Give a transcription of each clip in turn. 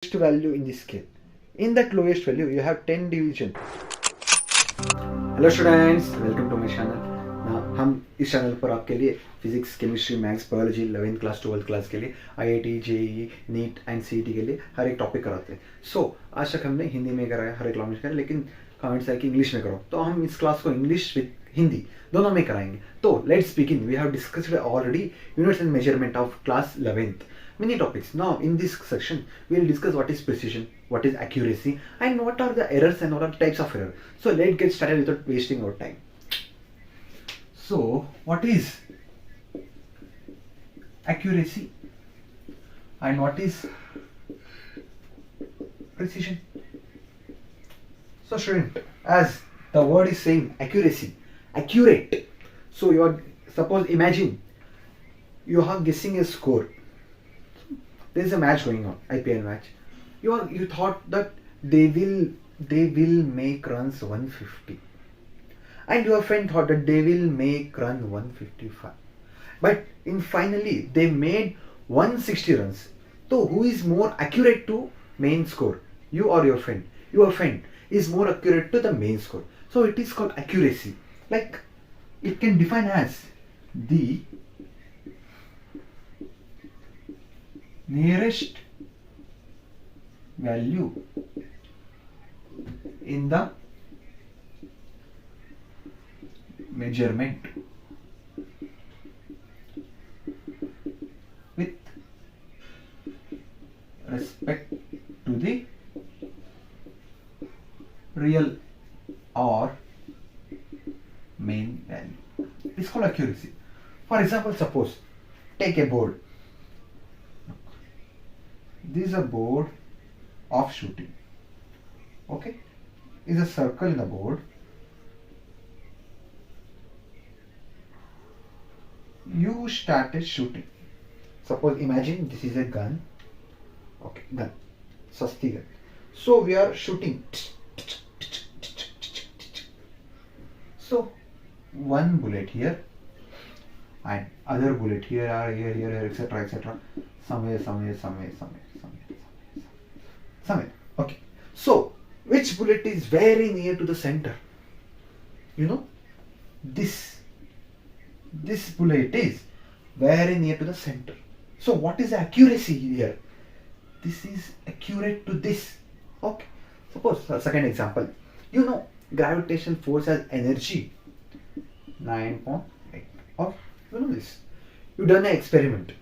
lowest value in the scale. In that lowest value, you have 10 division. Hello students, welcome to my channel. हम इस channel पर आपके लिए physics, chemistry, maths, biology 11th class 12th class के लिए IIT, JEE, NEET and CET के लिए हर एक टॉपिक कराते हैं। आज तक हमने हिंदी में कराया, हर एक लैंग्वेज कराया, लेकिन कमेंट्स आए कि इंग्लिश में करो, तो हम इस क्लास को इंग्लिश विद हिंदी दोनों में कराएंगे। तो let's begin. We have discussed already units and measurement of class 11th. Many topics. Now in this section we will discuss what is precision, what is accuracy, and what are the errors and what are types of error. So let's get started without wasting our time. So what is accuracy and what is precision? So student, as the word is saying accuracy, accurate. So you are, suppose imagine you are guessing a score. There is a match going on, IPL match. You thought that they will make runs 150, and your friend thought that they will make run 155. But finally they made 160 runs. So who is more accurate to main score? You or your friend? Your friend is more accurate to the main score. So it is called accuracy. Like it can define as the nearest value in the measurement with respect to the real or main value. It's called accuracy. For example, suppose take a board. This is a board of shooting. Okay, is a circle in the board. You started shooting. Suppose imagine this is a gun. Okay, gun, sasti gun. So we are shooting. So one bullet here and other bullet here, here, etc., etc. Somewhere. Okay. So which bullet is very near to the center? You know, this bullet is very near to the center. So what is the accuracy here? This is accurate to this. Okay. Suppose second example. You know, gravitational force has energy 9.8. Or you know this. You done an experiment.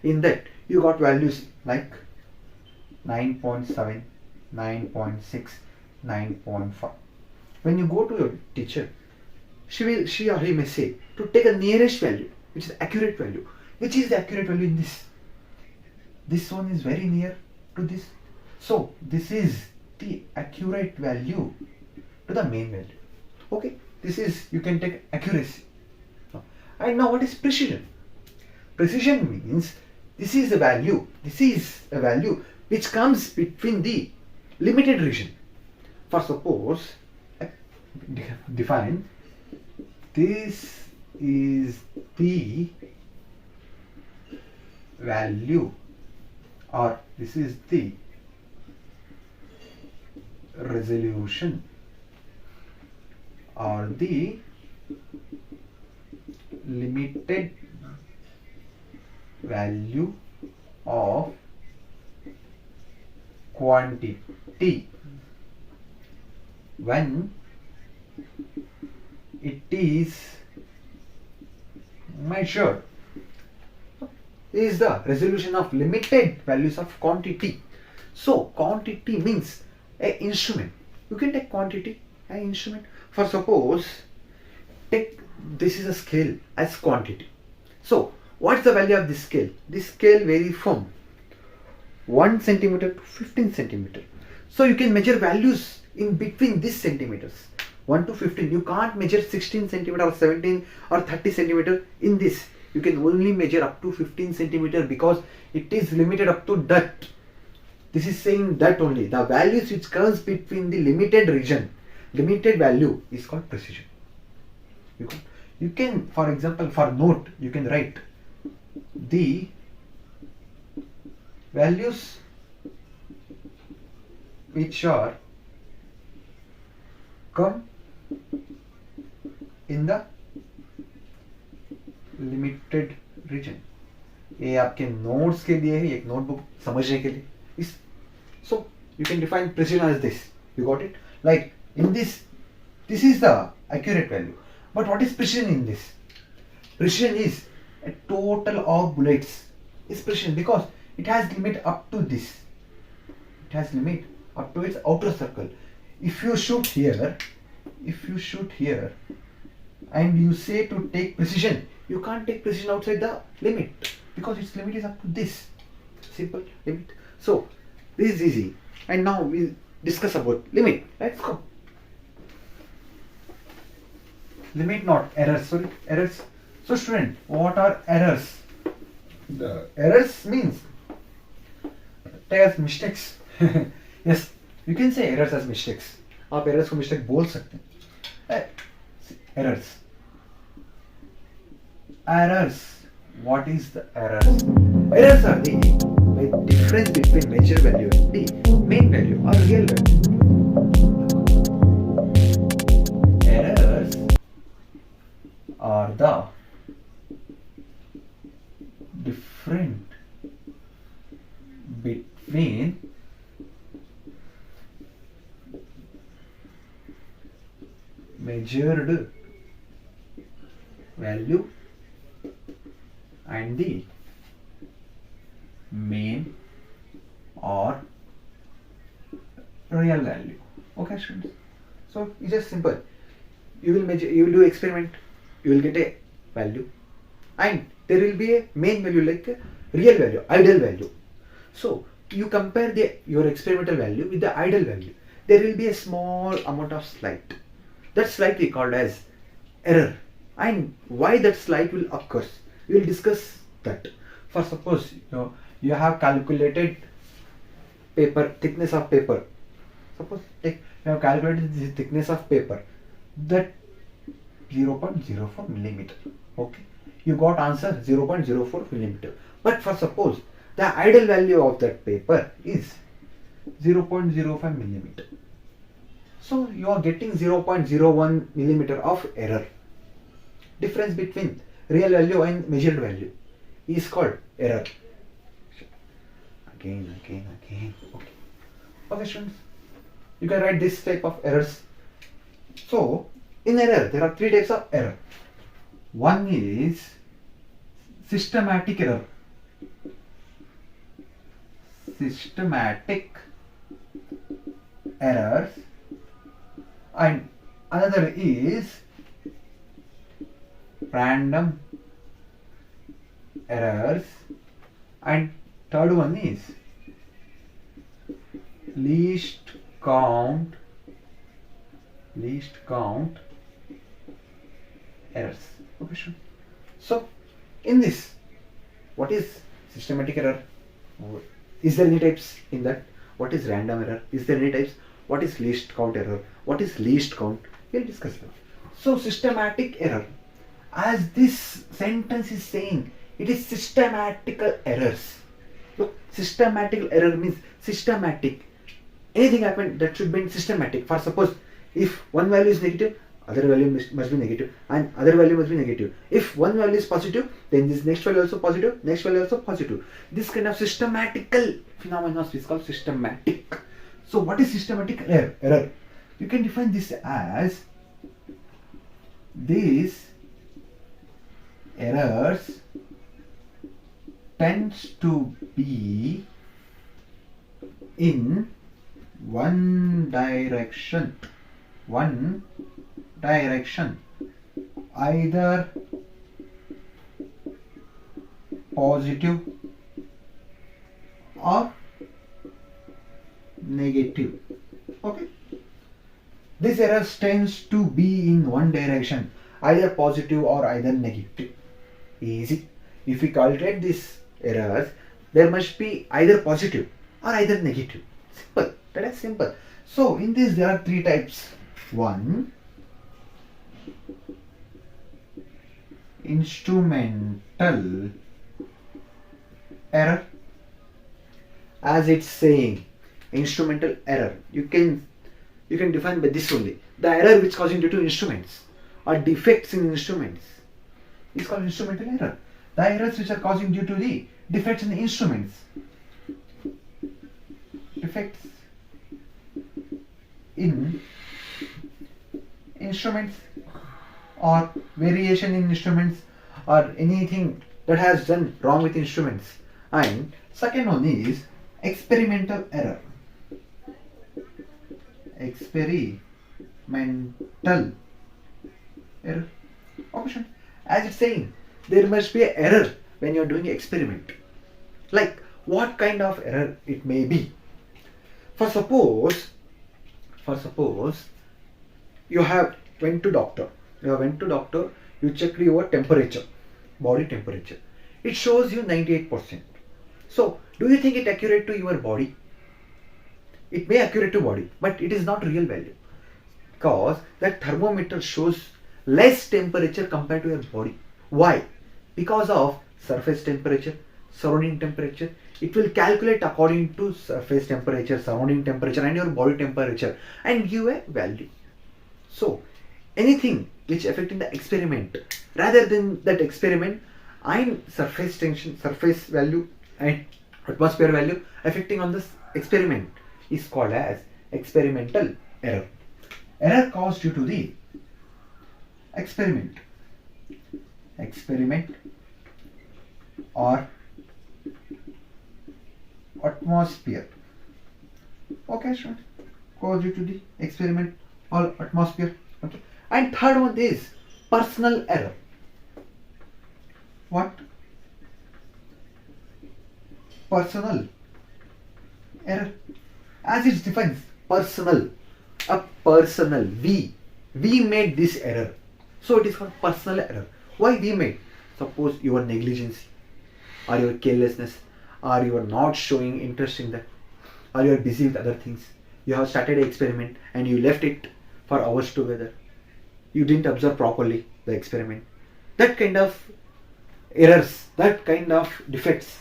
In that you got values like 9.7, 9.6, 9.5. When you go to your teacher, she or he may say to take a nearest value, which is accurate value. Which is the accurate value in this? This one is very near to this. So this is the accurate value to the main value. Okay, this is, you can take accuracy. And now what is precision? Precision means this is a value which comes between the limited region. For suppose, define, this is the value, or this is the resolution, or the limited value of quantity when it is measured. This is the resolution of limited values of quantity. So quantity means an instrument. You can take quantity, an instrument. For suppose, take this is a scale as quantity. So what's the value of this scale? This scale varies from 1 centimeter to 15 centimeter. So you can measure values in between these centimeters, 1 to 15. You can't measure 16 centimeter or 17 or 30 centimeter in this. You can only measure up to 15 centimeter because it is limited up to that. This is saying that only. The values which comes between the limited region, limited value is called precision. You can, for example, for note, you can write the values which are come in the limited region. ये आपके notes के लिए है, एक notebook समझने के लिए. इस so you can define precision as this. You got it? Like in this is the accurate value. But what is precision in this? Precision is a total of bullets. Is precision because it has limit up to this. It has limit up to its outer circle. If you shoot here and you say to take precision, you can't take precision outside the limit because its limit is up to this. Simple limit. So this is easy. And now we'll discuss about limit. Let's go. Limit not errors. Sorry, errors. So student, what are errors? The errors means as mistakes. Yes, you can say errors as mistakes. आप errors को mistake बोल सकते हैं. Errors. Errors. What is the errors? Errors are the difference between measure value and the main value or real value. Errors are the different between measured value and the mean or real value. Okay students, so it's just simple. You will measure, you will do experiment, you will get a value and there will be a main value like a real value, ideal value. So you compare your experimental value with the ideal value. There will be a small amount of slight. That slight we called as error. And why that slight will occur, we will discuss that. For suppose you have calculated thickness of paper. Suppose you have calculated the thickness of paper, that 0.04 millimeter. Okay, you got answer 0.04 millimeter. But for suppose the ideal value of that paper is 0.05 millimeter. So you are getting 0.01 millimeter of error. Difference between real value and measured value is called error. Again. Okay. Okay students, you can write this type of errors. So in error there are three types of error. One is systematic error. Systematic errors, and another is random errors, and third one is least count errors. Okay, sure. So in this, what is systematic error? Is there any types in that? What is random error? Is there any types? What is least count error? What is least count? We'll discuss that. So systematic error, as this sentence is saying, it is systematical errors. Look, systematic error means systematic. Anything happened that should be systematic. For suppose, if one value is negative, other value must be negative, and other value must be negative. If one value is positive, then this next value also positive, next value also positive. This kind of systematical phenomena is called systematic. So what is systematic error? You can define this as these errors tends to be in one direction, either positive or negative. Okay, this error tends to be in one direction, either positive or either negative. Easy. If we calculate these errors, there must be either positive or either negative. Simple. That is simple. So in this there are three types. One, instrumental error. As it's saying, instrumental error. You can define by this only. The error which causing due to instruments or defects in instruments is called instrumental error. The errors which are causing due to the defects in the instruments, defects in instruments or variation in instruments or anything that has done wrong with instruments. And second one is experimental error. Experimental error. Option. As it's saying, there must be an error when you're doing experiment. Like what kind of error it may be. For suppose you have went to doctor. You checked your temperature, body temperature. It shows you 98%. So, do you think it accurate to your body? It may accurate to body, but it is not real value. Because that thermometer shows less temperature compared to your body. Why? Because of surface temperature, surrounding temperature. It will calculate according to surface temperature, surrounding temperature and your body temperature and give a value. So, anything which affecting the experiment, rather than that experiment and surface tension, surface value and atmosphere value affecting on this experiment is called as experimental error. Error caused due to the experiment or atmosphere. Okay, sure. Caused due to the experiment or atmosphere. Okay. And third one is personal error. What? Personal error. As it defines personal, a personal, we made this error. So it is called personal error. Why we made? Suppose your negligence or your carelessness or you are not showing interest in that or you are busy with other things. You have started an experiment and you left it for hours together. You didn't observe properly the experiment. That kind of errors, that kind of defects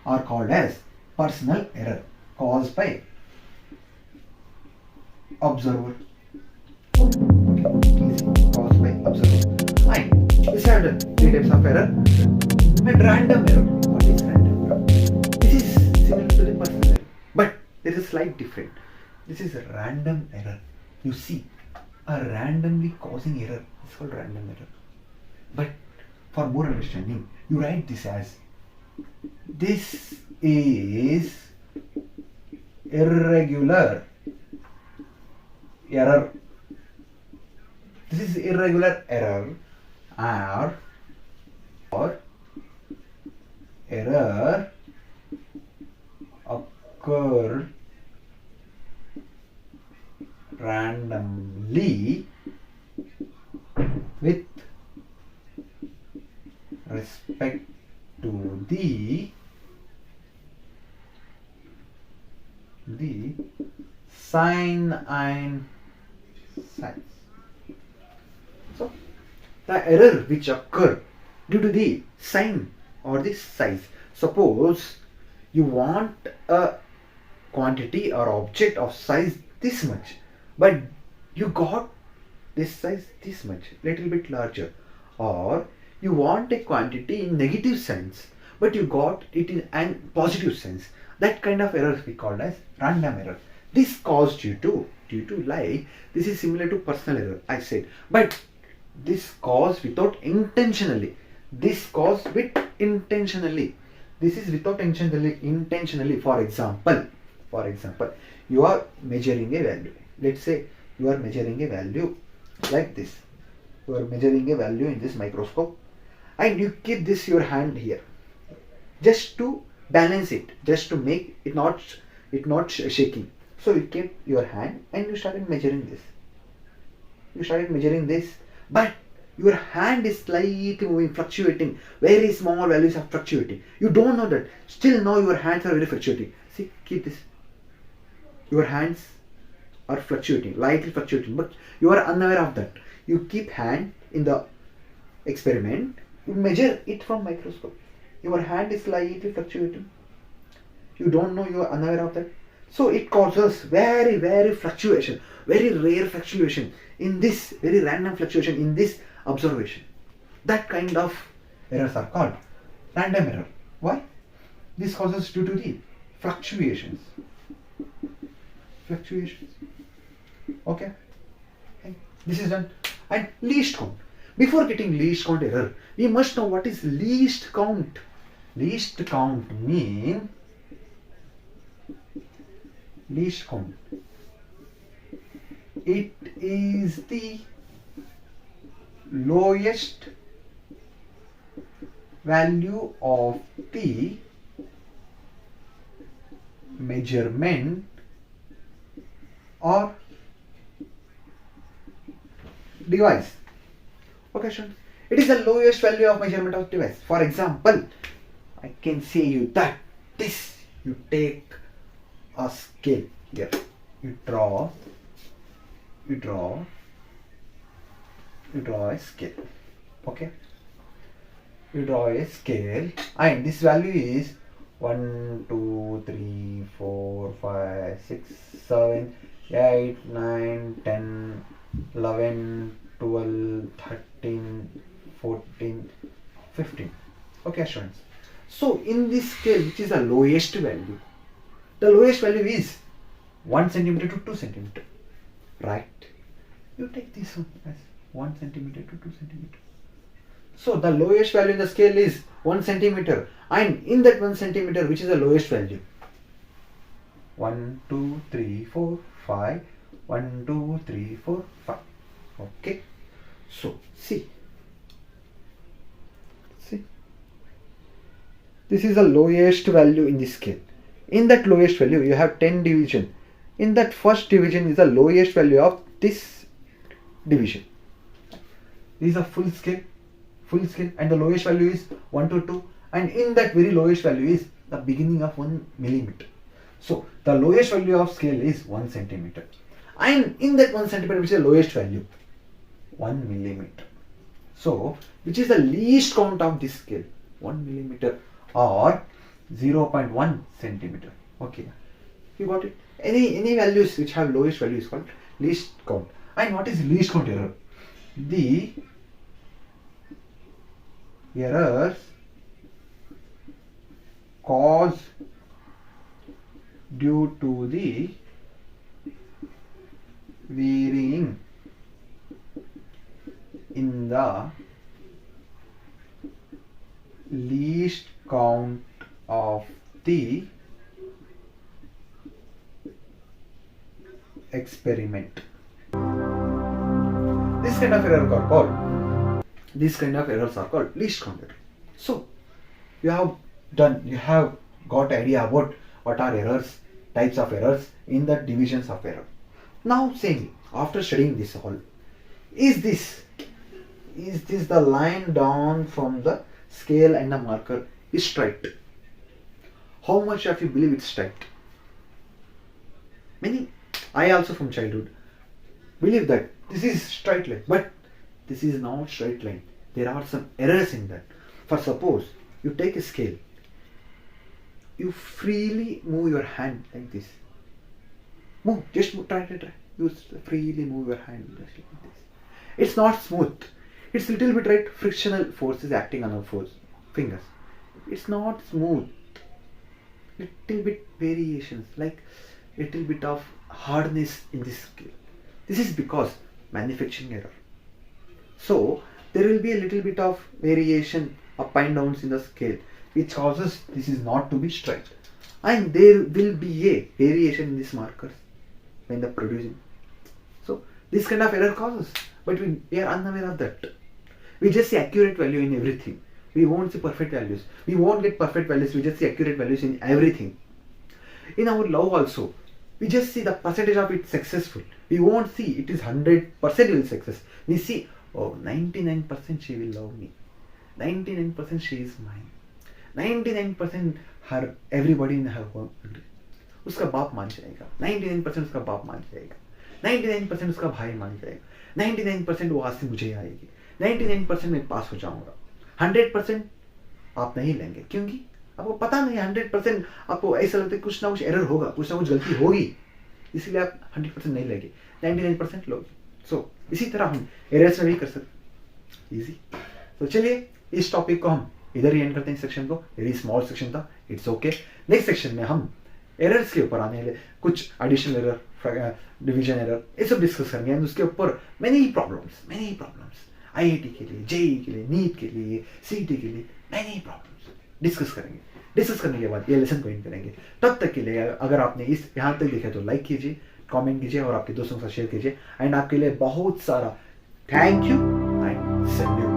are called as personal error caused by observer. Caused by observer. And we have three types of error. And random error. What is random error? This is similar to the personal error, but there is a slight difference. This is a random error. You see, a randomly causing error is called random error. But for more understanding, you write this as this is irregular error. This is irregular error or error occurred randomly with respect to the sign and size. So the error which occur due to the sign or the size. Suppose you want a quantity or object of size this much, but you got this size this much, little bit larger, or you want a quantity in negative sense, but you got it in an positive sense. That kind of error we call as random error. This caused due to like this is similar to personal error I said, but this caused without intentionally. This caused with intentionally. This is without intentionally. For example, you are measuring a value. Let's say you are measuring a value like this. You are measuring a value in this microscope, and you keep this your hand here, just to balance it, just to make it not shaking. So you keep your hand and you started measuring this. But your hand is slightly moving, fluctuating. Very small values are fluctuating. You don't know that. Still now your hands are very fluctuating. See, keep this. Your hands are fluctuating, lightly fluctuating, but you are unaware of that. You keep hand in the experiment. You measure it from microscope. Your hand is slightly fluctuating. You don't know, you are unaware of that. So it causes very fluctuation, very rare fluctuation in this, very random fluctuation in this observation. That kind of errors are called random error. Why? This causes due to the fluctuations. Okay. And this is done. And least count. Before getting least count error, we must know what is least count. Least count mean least count. It is the lowest value of the measurement or device. Okay, sure. It is the lowest value of measurement of device. For example, I can say you that this, you take a scale here, you draw a scale. Okay, you draw a scale and this value is 1 2 3 4 5 6 7 8 9 10 11 12 13 14 15. Okay, students. So in this scale, which is the lowest value, the lowest value is 1 centimeter to 2 centimeter, right? You take this one as 1 centimeter to 2 centimeter. So the lowest value in the scale is 1 centimeter, and in that 1 centimeter, which is the lowest value? 1 2 3 4 5 1 2 3 4 5. Okay. So see, this is the lowest value in this scale. In that lowest value, you have 10 division. In that first division is the lowest value of this division. This is a full scale, and the lowest value is 1 to 2, and in that very lowest value is the beginning of 1 millimeter. So the lowest value of scale is 1 centimeter, and in that 1 centimeter, which is the lowest value, 1 millimeter. So which is the least count of this scale? 1 millimeter or 0.1 centimeter. Okay, you got it. Any values which have lowest value is called least count. And what is least count error? The errors caused due to the varying in the least count of the experiment. This kind of errors are called least count error. So you have got idea about what are errors, types of errors in the divisions of error. Now saying, after studying this all, is this the line down from the scale and the marker is straight? How much of you believe it's straight? Many, I also from childhood believe that this is straight line, but this is not straight line. There are some errors in that. For suppose you take a scale, you freely move your hand like this. Just try. You freely move your hand just like this. It's not smooth. It's little bit, right? Frictional force is acting on our fingers. It's not smooth. Little bit variations, like little bit of hardness in this scale. This is because manufacturing error. So there will be a little bit of variation up and downs in the scale, which causes this is not to be straight. And there will be a variation in these markers when they're producing. So this kind of error causes, but we are unaware of that. We just see accurate value in everything. We won't see perfect values. We won't get perfect values. We just see accurate values in everything. In our love also, we just see the percentage of it successful. We won't see it is 100% will success. We see, oh, 99% she will love me. 99% she is mine. 99% her everybody in her home agree. उसका बाप मान जाएगा. 99% उसका बाप मान जाएगा. 99% उसका भाई मान जाएगा. 99% वो आज से मुझे आएगी. 99% मैं पास हो जाऊंगा. 100% आप नहीं लेंगे, क्योंकि आपको पता नहीं 100%, आपको ऐसा लगता है कुछ ना कुछ एरर होगा, कुछ ना कुछ गलती होगी, इसीलिए आप 100% नहीं लेंगे, 99% लोगे। सो इसी तरह हम एरर्स में भी कर सकते, इजी। तो चलिए इस टॉपिक को हम इधर ही एंड करते हैं, इस सेक्शन को। वेरी स्मॉल सेक्शन था, इट्स ओके। नेक्स्ट सेक्शन में हम एरर्स के ऊपर आने वाले, कुछ एडिशनल एरर, डिवीजन एरर, ये सब डिस्कस करेंगे। एंड उसके ऊपर मैनी प्रॉब्लम्स आईआईटी के लिए, जेईई के लिए, नीट के लिए, सीईटी के लिए मैनी प्रॉब्लम्स डिस्कस करेंगे। डिस्कस करने के बाद ये लेसन को एंड करेंगे। तब तक के लिए अगर आपने इस यहाँ तक देखा तो लाइक कीजिए, कमेंट कीजिए और आपके दोस्तों के साथ शेयर कीजिए। एंड आपके लिए बहुत सारा थैंक यू एंड सैल्यूट।